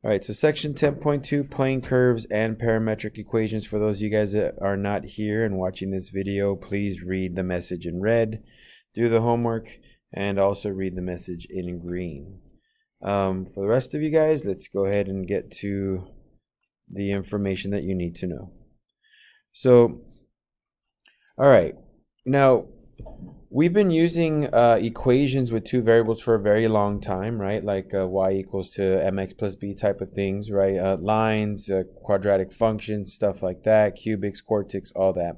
All right, so section 10.2, plane curves and parametric equations. For those of you guys that are not here and watching this video, please read the message in red, do the homework, and also read the message in green. For the rest of you guys, let's go ahead and get to the information that you need to know. So, all right, now we've been using equations with two variables for a very long time, right? Like y equals to mx plus b type of things, right? Lines, quadratic functions, stuff like that, cubics, quartics, all that.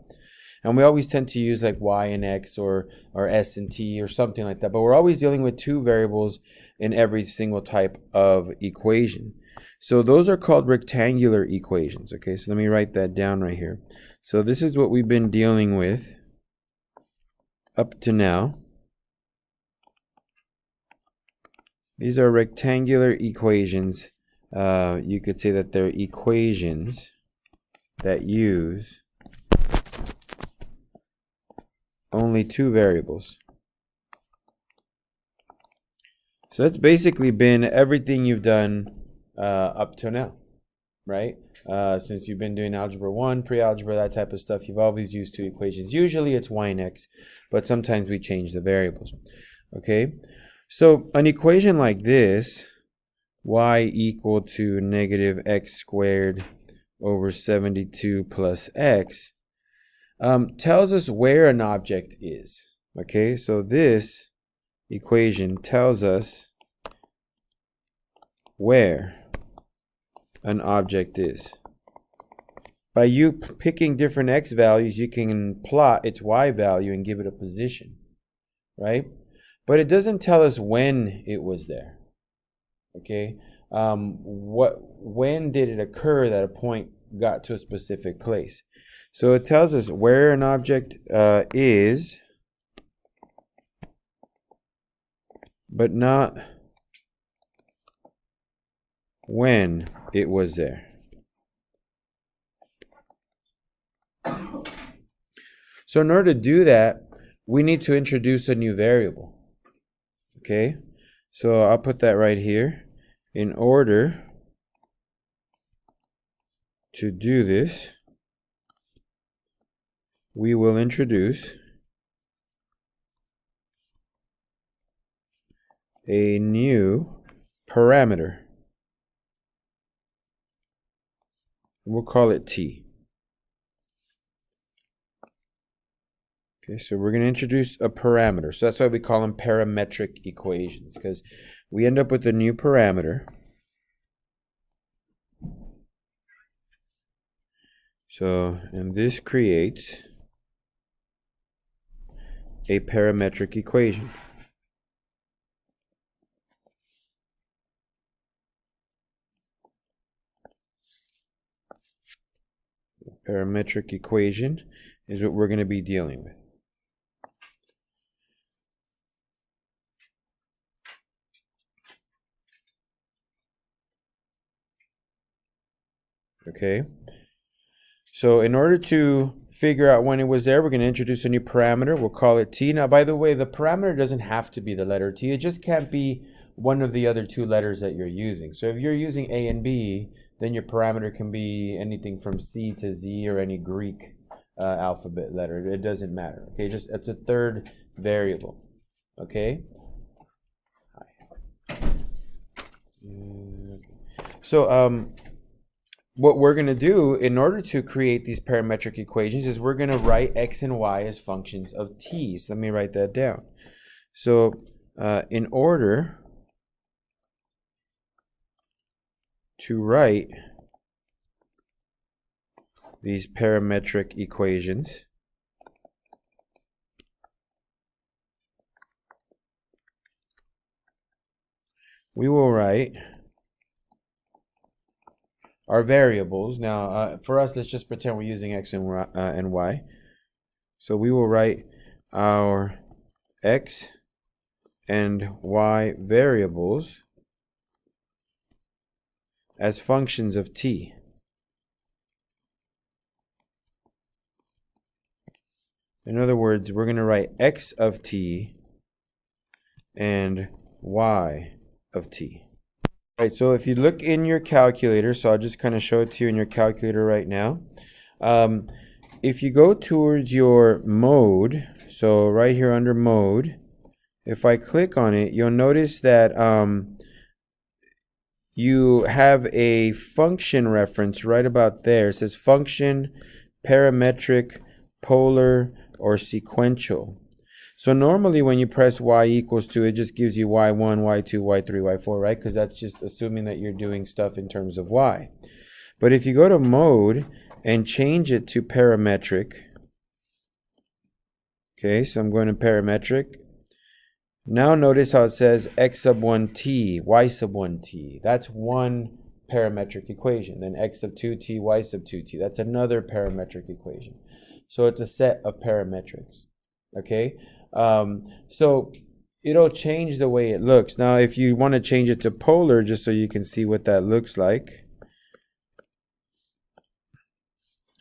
And we always tend to use like y and x or s and t or something like that. But we're always dealing with two variables in every single type of equation. So those are called rectangular equations, okay? So let me write that down right here. So this is what we've been dealing with up to now. These are rectangular equations. You could say that they're equations that use only two variables. So that's basically been everything you've done up to now, right? Since you've been doing algebra 1, pre-algebra, that type of stuff, you've always used two equations. Usually it's y and x, but sometimes we change the variables, okay? So an equation like this, y equal to negative x squared over 72 plus x, tells us where an object is, okay? So this equation tells us where an object is. By you picking different x values, you can plot its y value and give it a position, right? But it doesn't tell us when it was there, okay? When did it occur that a point got to a specific place? So it tells us where an object is, but not when it was there. So in order to do that, we need to introduce a new variable. Okay, so I'll put that right here. In order to do this, we will introduce a new parameter. We'll call it t. Okay, so we're going to introduce a parameter. So that's why we call them parametric equations, because we end up with a new parameter. So, and this creates a parametric equation. Parametric equation is what we're going to be dealing with. Okay, so in order to figure out when it was there, we're going to introduce a new parameter. We'll call it t. Now, by the way, the parameter doesn't have to be the letter t. It just can't be one of the other two letters that you're using. So if you're using a and b, then your parameter can be anything from c to z or any Greek alphabet letter. It doesn't matter. Okay, just it's a third variable. Okay. So what we're going to do in order to create these parametric equations is we're going to write x and y as functions of t. So let me write that down. So in order to write these parametric equations, we will write our variables. Now, for us, let's just pretend we're using x and y. So we will write our x and y variables as functions of t. In other words, we're going to write x of t and y of t. Right, so if you look in your calculator, so I'll just kind of show it to you in your calculator right now. If you go towards your mode, so right here under mode, if I click on it, you'll notice that you have a function reference right about there. It says function, parametric, polar, or sequential. So normally when you press y equals to, it just gives you y1, y2, y3, y4, right? Because that's just assuming that you're doing stuff in terms of y. But if you go to mode and change it to parametric, okay, so I'm going to parametric. Now notice how it says x sub 1t, y sub 1t. That's one parametric equation. Then x sub 2t, y sub 2t. That's another parametric equation. So it's a set of parametrics. Okay? So it'll change the way it looks. Now if you want to change it to polar, just so you can see what that looks like,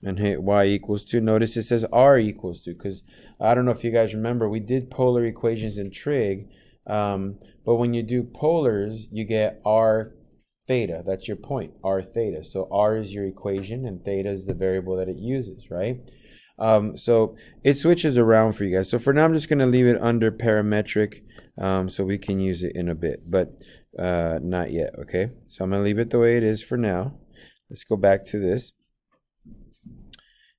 and hit y equals to, notice it says r equals to, because I don't know if you guys remember, we did polar equations in trig, but when you do polars, you get r theta. That's your point, r theta. So r is your equation and theta is the variable that it uses, right? So it switches around for you guys. So for now, I'm just going to leave it under parametric, so we can use it in a bit, but not yet, okay? So I'm going to leave it the way it is for now. Let's go back to this.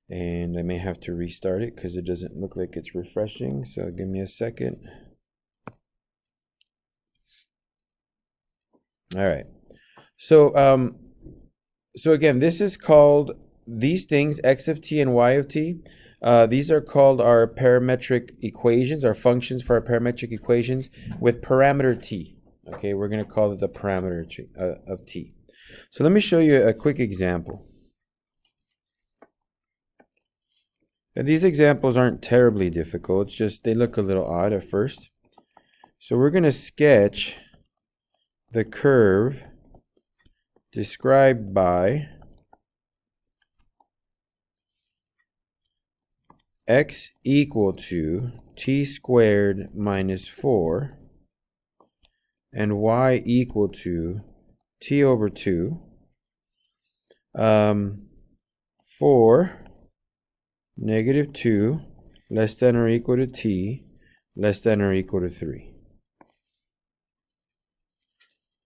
And I may have to restart it because it doesn't look like it's refreshing. So give me a second. All right. So so again, this is called, these things, x of t and y of t, these are called our parametric equations, our functions for our parametric equations with parameter t. Okay, we're going to call it the parameter of t. So let me show you a quick example. And these examples aren't terribly difficult, it's just they look a little odd at first. So we're going to sketch the curve described by x equal to t squared minus 4 and y equal to t over 2 for negative 2 less than or equal to t less than or equal to 3.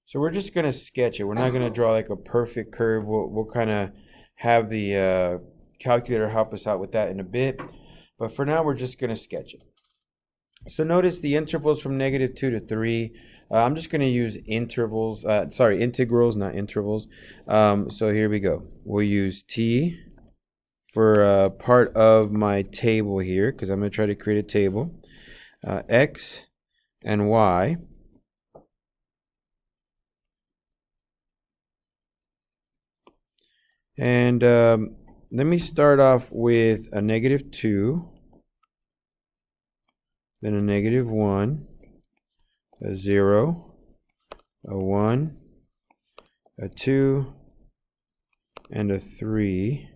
So we're just going to sketch it. We're not going to draw like a perfect curve. We'll kind of have the calculator help us out with that in a bit. But for now, we're just going to sketch it. So notice the intervals from negative 2 to 3. I'm just going to use integrals, not intervals. So here we go. We'll use t for part of my table here, because I'm going to try to create a table, x and y. And let me start off with a negative 2, then a negative 1, a 0, a 1, a 2, and a 3.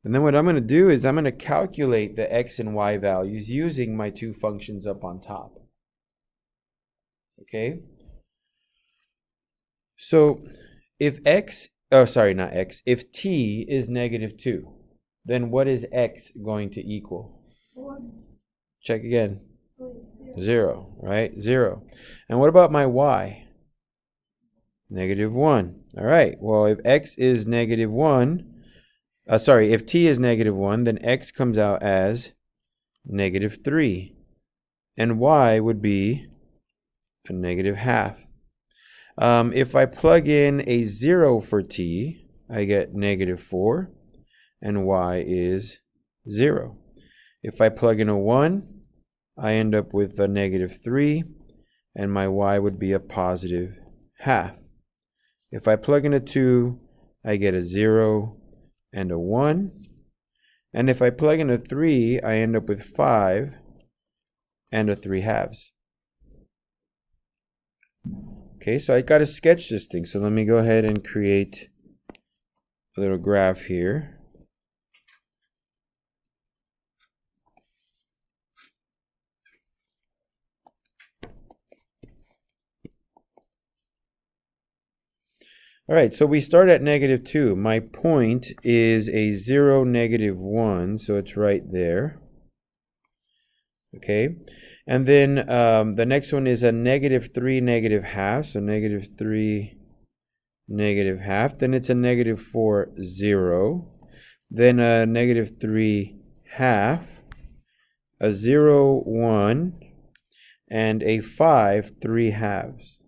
And then what I'm going to do is I'm going to calculate the x and y values using my two functions up on top. Okay? So if if t is negative 2, then what is x going to equal? 1. Check again. 0, right? 0. And what about my y? Negative 1. All right. Well, if x is negative 1, if t is negative 1, then x comes out as negative 3. And y would be a negative half. If I plug in a 0 for t, I get negative 4, and y is 0. If I plug in a 1, I end up with a negative 3, and my y would be a positive half. If I plug in a 2, I get a 0 and a 1. And if I plug in a 3, I end up with 5 and a 3 halves. Okay, so I got to sketch this thing. So let me go ahead and create a little graph here. All right, so we start at -2. My point is a 0, -1, so it's right there. Okay, and then the next one is a -3, -1/2, so -3, -1/2. Then it's a -4, 0. Then a -3/2, a 0, 1, and a 5, 3/2.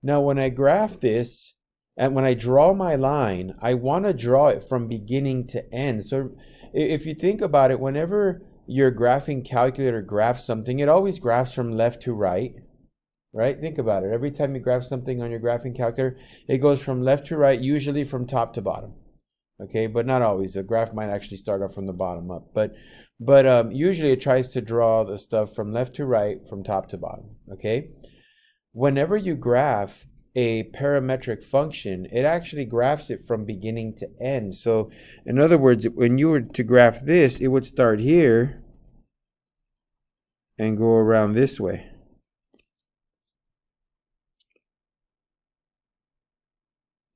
Now, when I graph this, and when I draw my line, I want to draw it from beginning to end. So if you think about it, whenever your graphing calculator graphs something, it always graphs from left to right, right? Think about it. Every time you graph something on your graphing calculator, it goes from left to right, usually from top to bottom. Okay, but not always. The graph might actually start off from the bottom up, but usually it tries to draw the stuff from left to right, from top to bottom. Okay. Whenever you graph a parametric function, it actually graphs it from beginning to end. So in other words, when you were to graph this, it would start here and go around this way.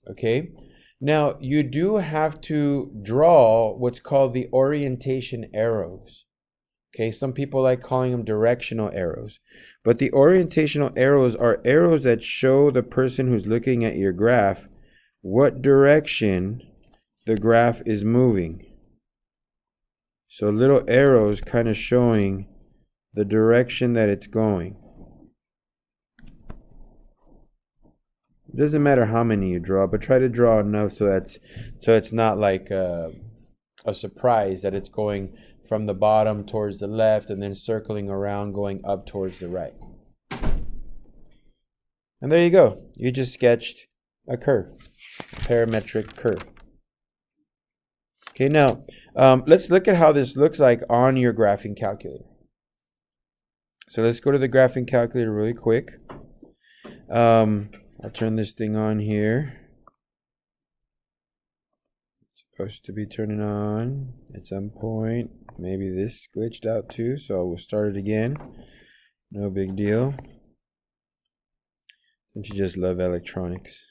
Okay, now you do have to draw what's called the orientation arrows. Okay, some people like calling them directional arrows. But the orientational arrows are arrows that show the person who's looking at your graph what direction the graph is moving. So little arrows kind of showing the direction that it's going. It doesn't matter how many you draw, but try to draw enough so it's not like a surprise that it's going from the bottom towards the left and then circling around going up towards the right. And there you go. You just sketched a curve, a parametric curve. Okay, now let's look at how this looks like on your graphing calculator. So let's go to the graphing calculator really quick. I'll turn this thing on here. It's supposed to be turning on at some point. Maybe this glitched out too, so we'll start it again. No big deal. Don't you just love electronics?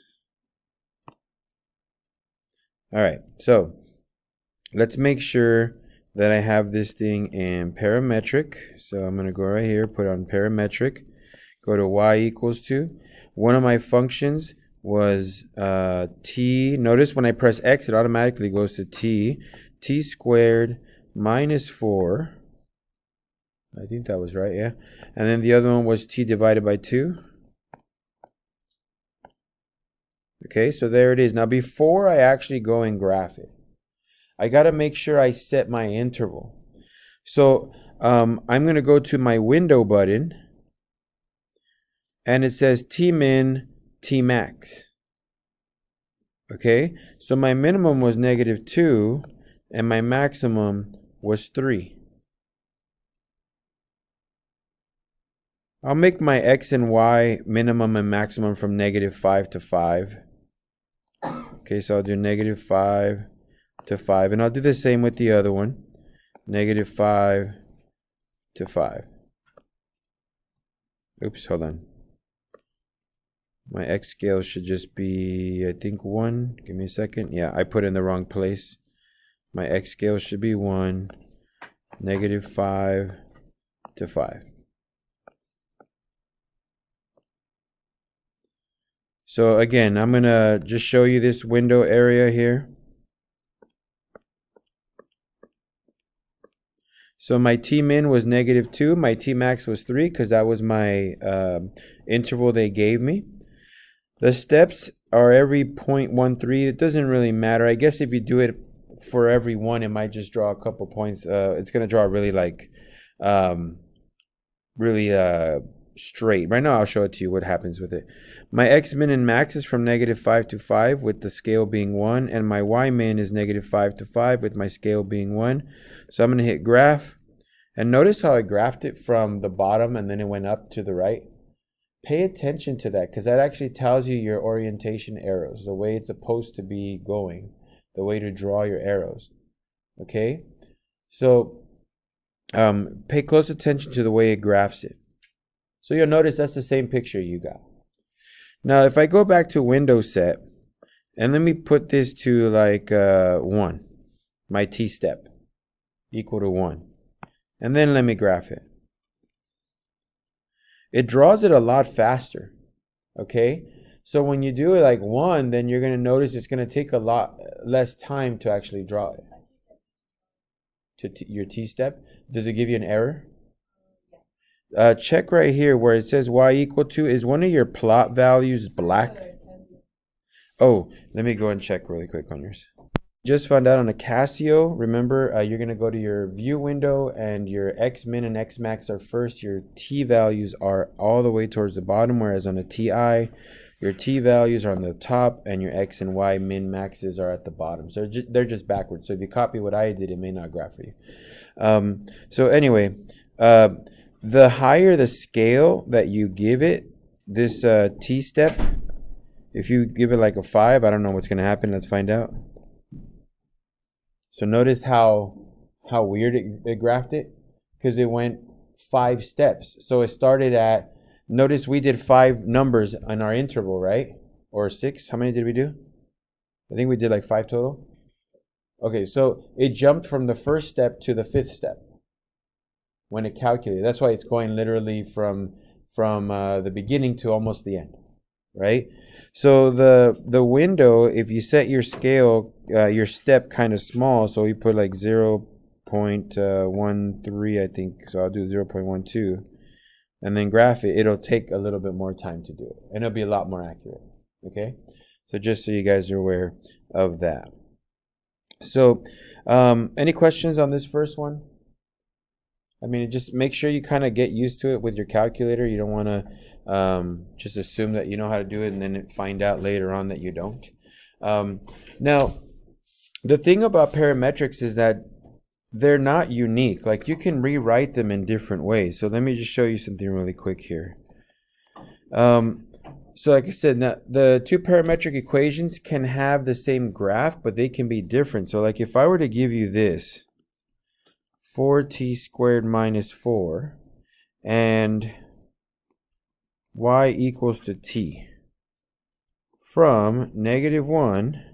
All right, so let's make sure that I have this thing in parametric. So I'm going to go right here, put on parametric, go to y equals 2. One of my functions was t. Notice when I press x, it automatically goes to t squared minus 4. I think that was right, yeah. And then the other one was t divided by 2. Okay, so there it is. Now before I actually go and graph it, I got to make sure I set my interval. So I'm going to go to my window button, and it says Tmin, Tmax. Okay, so my minimum was -2, and my maximum was 3. I'll make my x and y minimum and maximum from -5 to 5. Okay, so I'll do -5 to 5, and I'll do the same with the other one, -5 to 5. Oops, hold on. My x scale should just be, I think, 1. Give me a second. Yeah, I put it in the wrong place. My x scale should be 1, -5 to 5. So again, I'm going to just show you this window area here. So my Tmin was -2. My Tmax was 3 because that was my interval they gave me. The steps are every 0.13. It doesn't really matter. I guess if you do it for every one, it might just draw a couple points. It's going to draw really like straight. Right now, I'll show it to you what happens with it. My x min and max is from -5 to 5 with the scale being 1, and my y min is -5 to 5 with my scale being 1. So I'm going to hit graph, and notice how I graphed it from the bottom and then it went up to the right. Pay attention to that because that actually tells you your orientation arrows, the way it's supposed to be going, the way to draw your arrows. Okay, so pay close attention to the way it graphs it. So you'll notice that's the same picture you got. Now, if I go back to window set, and let me put this to like 1, my t-step equal to 1. And then let me graph it. It draws it a lot faster, okay? So when you do it like 1, then you're going to notice it's going to take a lot less time to actually draw it. To your t-step. Does it give you an error? Check right here where it says y equal to. Is one of your plot values black? Oh, let me go and check really quick on yours. Just found out on a Casio, remember, you're going to go to your view window and your X min and X max are first. Your T values are all the way towards the bottom, whereas on a TI, your T values are on the top and your X and Y min maxes are at the bottom. So they're just backwards. So if you copy what I did, it may not graph for you. So anyway, the higher the scale that you give it, this T step, if you give it like a 5, I don't know what's going to happen. Let's find out. So notice how weird it graphed it, because it went 5 steps. So it started at, notice we did 5 numbers on our interval, right? Or 6. How many did we do? I think we did like 5 total. Okay, so it jumped from the first step to the 5th step when it calculated. That's why it's going literally from the beginning to almost the end, right? So the window, if you set your scale, your step kind of small, so you put like 0.13, I think, so I'll do 0.12, and then graph it, it'll take a little bit more time to do it, and it'll be a lot more accurate, okay? So just so you guys are aware of that. So any questions on this first one? I mean, just make sure you kind of get used to it with your calculator. You don't want to just assume that you know how to do it and then find out later on that you don't. Now, the thing about parametrics is that they're not unique. Like, you can rewrite them in different ways. So let me just show you something really quick here. So like I said, now, the two parametric equations can have the same graph, but they can be different. So like if I were to give you this, 4t squared minus 4, and y equals to t from -1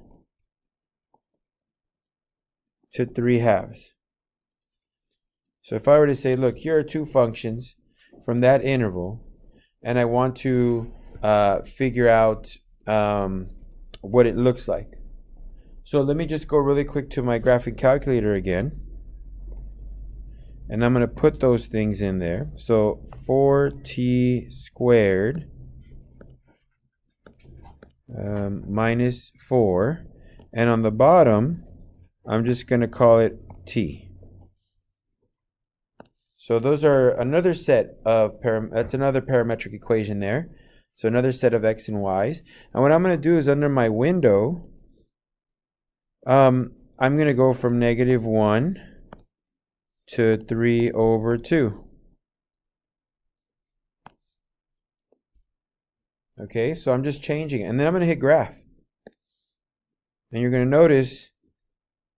to 3/2. So if I were to say, look, here are 2 functions from that interval, and I want to figure out what it looks like. So let me just go really quick to my graphing calculator again. And I'm going to put those things in there. So 4t squared minus 4. And on the bottom, I'm just going to call it t. So those are another set of, that's another parametric equation there. So another set of x and y's. And what I'm going to do is under my window, I'm going to go from -1 to 3/2. Okay, so I'm just changing it. And then I'm going to hit graph. And you're going to notice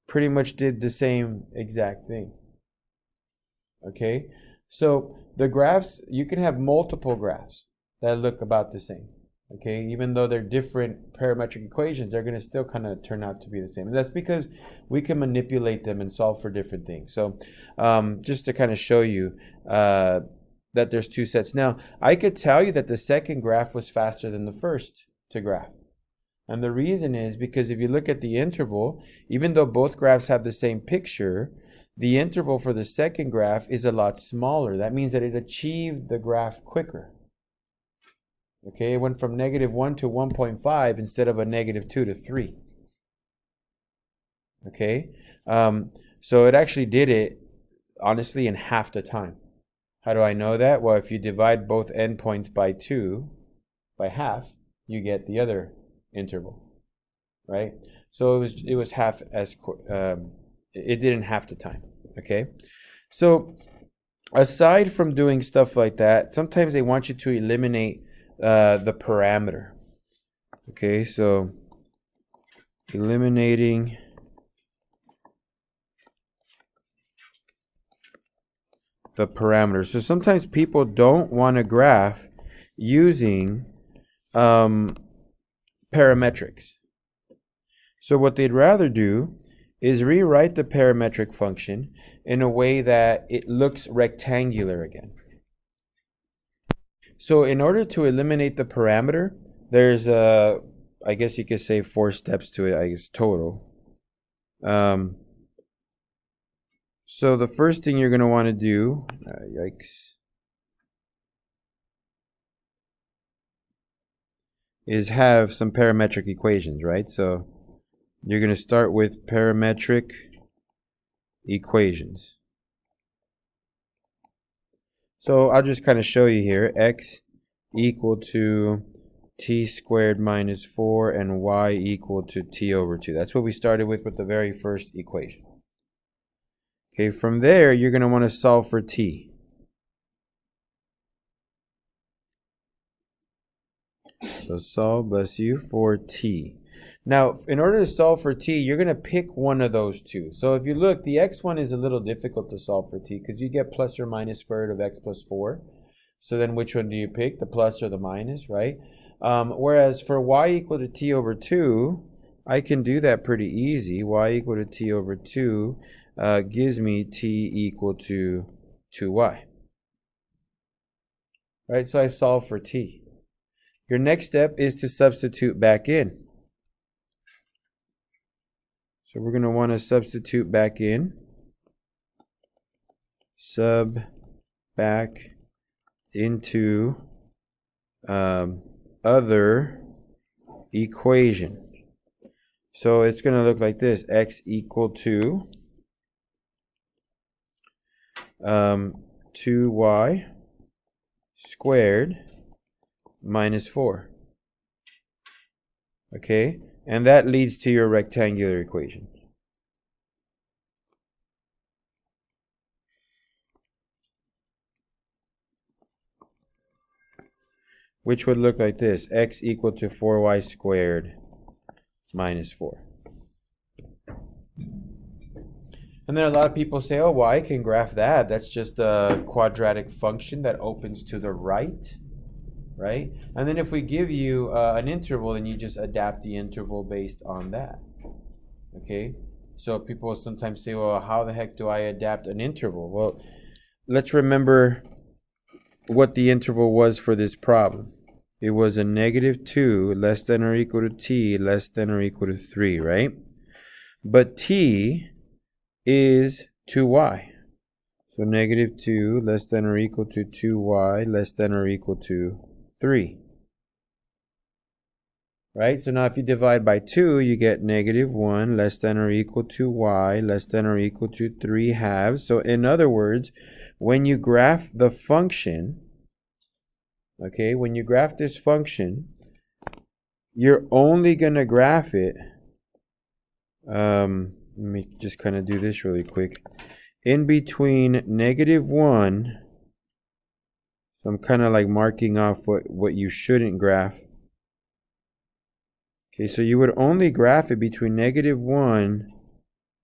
pretty much did the same exact thing. Okay, so the graphs, you can have multiple graphs that look about the same. Okay, even though they're different parametric equations, they're going to still kind of turn out to be the same. And that's because we can manipulate them and solve for different things. So just to kind of show you that there's 2 sets. Now, I could tell you that the second graph was faster than the first to graph. And the reason is because if you look at the interval, even though both graphs have the same picture, the interval for the second graph is a lot smaller. That means that it achieved the graph quicker. Okay, it went from -1 to 1.5 instead of a -2 to 3. Okay, so it actually did it, honestly, in half the time. How do I know that? Well, if you divide both endpoints by 2, by half, you get the other interval, right? So it was half as, it did in half the time, okay? So aside from doing stuff like that, sometimes they want you to eliminate the parameter. Okay, so eliminating the parameters. So sometimes people don't want to graph using parametrics. So what they'd rather do is rewrite the parametric function in a way that it looks rectangular again. So in order to eliminate the parameter, there's I guess you could say 4 steps to it, I guess total. So the first thing you're going to want to do, yikes, is have some parametric equations, right? So you're going to start with parametric equations. So I'll just kind of show you here. X equal to t squared minus 4 and y equal to t over 2. That's what we started with the very first equation. Okay, from there, you're going to want to solve for t. So solve, bless you, for t. Now, in order to solve for t, you're going to pick one of those two. So if you look, the x one is a little difficult to solve for t because you get plus or minus square root of x plus 4. So then which one do you pick, the plus or the minus, right? Whereas for y equal to t over 2, I can do that pretty easy. Y equal to t over 2 gives me t equal to 2y. Right, so I solve for t. Your next step is to substitute back in. So we're going to want to substitute back in. Sub back into other equation. So it's going to look like this. X equal to 2y squared minus 4. Okay, and that leads to your rectangular equation. Which would look like this. X equal to 4y squared minus 4. And then a lot of people say, oh, well, I can graph that. That's just a quadratic function that opens to the right. Right? And then if we give you an interval, then you just adapt the interval based on that. Okay? So people sometimes say, well, how the heck do I adapt an interval? Well, let's remember what the interval was for this problem. It was a -2 less than or equal to t less than or equal to 3, right? But t is 2y. So -2 less than or equal to 2y less than or equal to 3. Right? So now if you divide by 2, you get -1 less than or equal to y less than or equal to 3 halves. So in other words, when you graph the function, okay, when you graph this function, you're only going to graph it, let me just kind of do this really quick, in between -1, so I'm kind of like marking off what you shouldn't graph. Okay, so you would only graph it between -1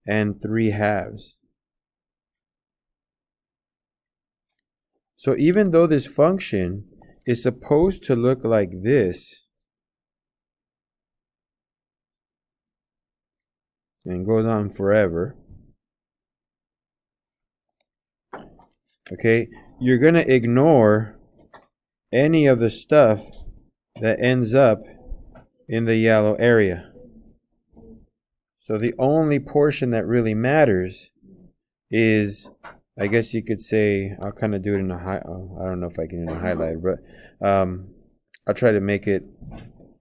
and 3 halves. So even though this function is supposed to look like this, and goes on forever, okay, you're going to ignore any of the stuff that ends up in the yellow area. So the only portion that really matters is, I guess you could say, I'll kind of do it in a I don't know if I can in a highlight, but I'll try to make it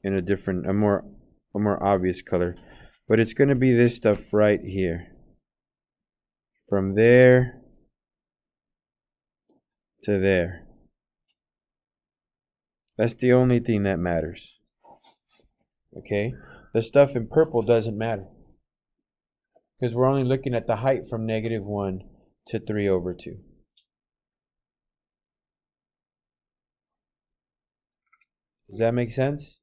in a different, a more obvious color. But it's going to be this stuff right here. From there to there. That's the only thing that matters. Okay? The stuff in purple doesn't matter, because we're only looking at the height from -1 to 3 over 2. Does that make sense?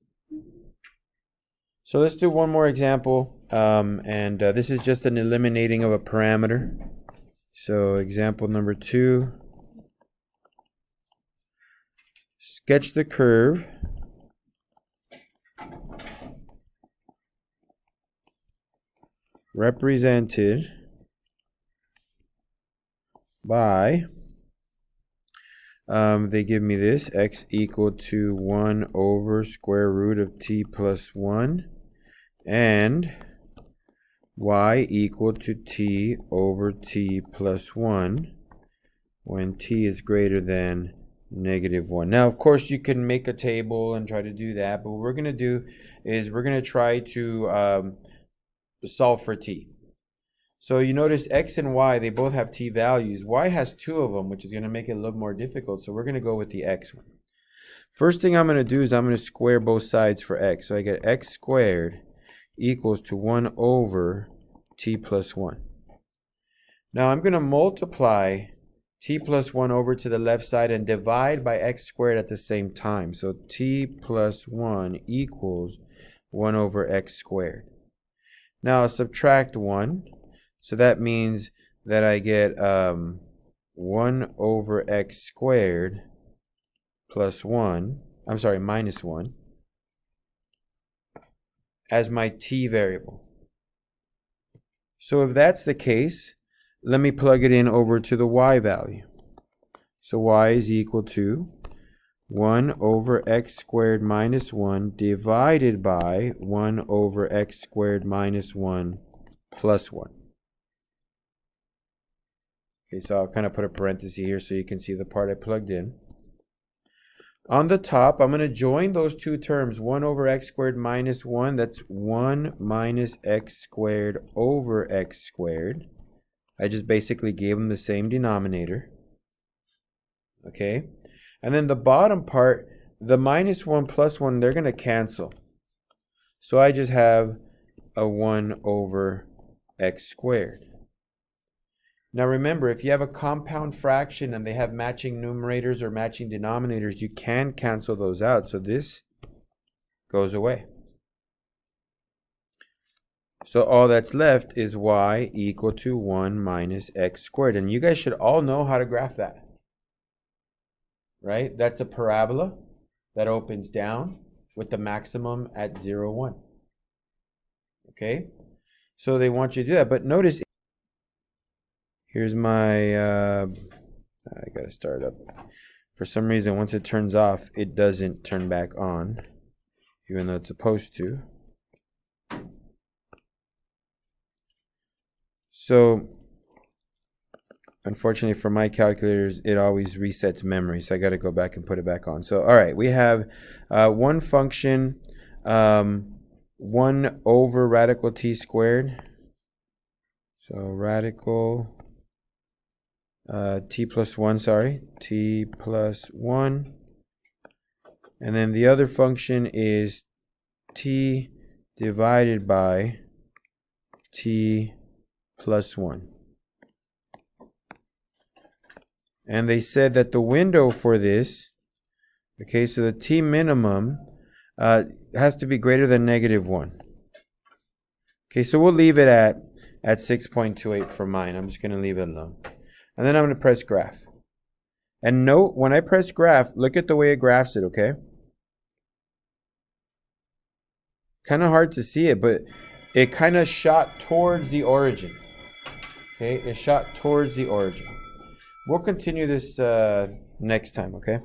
So let's do one more example, and this is just an eliminating of a parameter. So example number 2. sketch the curve represented by, they give me this, x equal to 1 over square root of t plus 1, and y equal to t over t plus 1 when t is greater than -1. Now, of course, you can make a table and try to do that, but what we're going to do is we're going to try to solve for t. So you notice x and y, they both have t values. Y has 2 of them, which is going to make it a little more difficult, so we're going to go with the x one. First thing I'm going to do is I'm going to square both sides for x. So I get x squared equals to 1 over t plus 1. Now I'm going to multiply t plus 1 over to the left side and divide by x squared at the same time. So t plus 1 equals 1 over x squared. Now I'll subtract 1. So that means that I get 1 over x squared plus 1, I'm sorry, minus 1, as my t variable. So if that's the case, let me plug it in over to the y value. So y is equal to 1 over x squared minus 1 divided by 1 over x squared minus 1 plus 1. Okay, so I'll kind of put a parenthesis here so you can see the part I plugged in. On the top, I'm going to join those two terms, 1 over x squared minus 1. That's 1 minus x squared over x squared. I just basically gave them the same denominator. Okay? And then the bottom part, the minus 1 plus 1, they're going to cancel. So I just have a 1 over x squared. Now remember, if you have a compound fraction and they have matching numerators or matching denominators, you can cancel those out. So this goes away. So all that's left is y equal to 1 minus x squared. And you guys should all know how to graph that. Right? That's a parabola that opens down with the maximum at 0, 1. Okay? So they want you to do that. But notice, here's my, I gotta start up. For some reason, once it turns off, it doesn't turn back on, even though it's supposed to. So, unfortunately for my calculators, it always resets memory, so I gotta go back and put it back on. So, all right, we have one function, 1 over radical t squared. So radical t plus 1, sorry, t plus 1. And then the other function is t divided by t plus 1. And they said that the window for this, okay, so the t minimum has to be greater than -1. Okay, so we'll leave it at 6.28 for mine. I'm just going to leave it alone. And then I'm going to press graph. And note, when I press graph, look at the way it graphs it, okay? Kind of hard to see it, but it kind of shot towards the origin. Okay, it shot towards the origin. We'll continue this next time, okay?